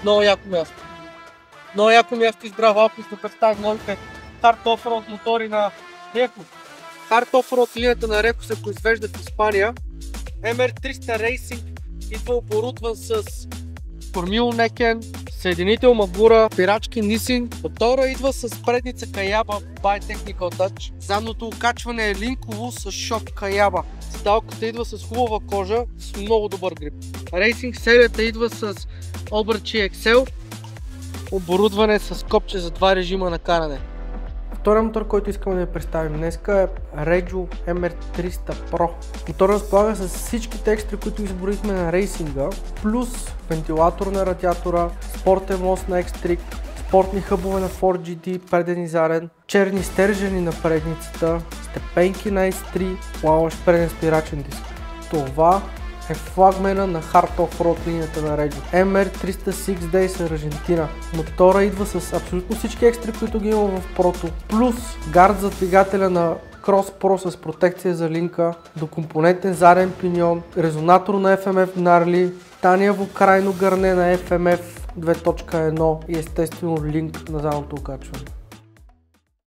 Много яко място. Много яко място избрах Алпис да представим новите Hard Offroad мотори на Реко. Hard Offroad линията на Реко се произвежда в Испания. MR300 Racing идва оборудван с кормило Некен, съединител Магура, спирачки Nissin. Мотора идва с предница Каяба by Technical Touch. Задното окачване е линково с шок Каяба. Седалката идва с хубава кожа, с много добър грип. Racing серията идва с обръчи Excel, оборудване с копче за два режима на каране. Вторият мотор, който искаме да ви представим днес е Regio MR300 Pro. Мотор разполага с всички текстури, които изборихме на рейсинга, плюс вентилатор на радиатора, спортен мост на X-Trick, спортни хъбове на Ford GT, преден и заден, черни стержени на предницата, степенки на S3, плаващ преден спирачен диск. Това е флагмена на Hard Offroad линията на Regio. MR300 6 Days Аржентина. Мотора идва с абсолютно всички екстри, които ги има в Прото, плюс гард за двигателя на Cross Pro с протекция за линка, докомпонентен заден пиньон, резонатор на FMF Gnarly, таниево крайно гърне на FMF 2.1 и естествено линк на задното окачване.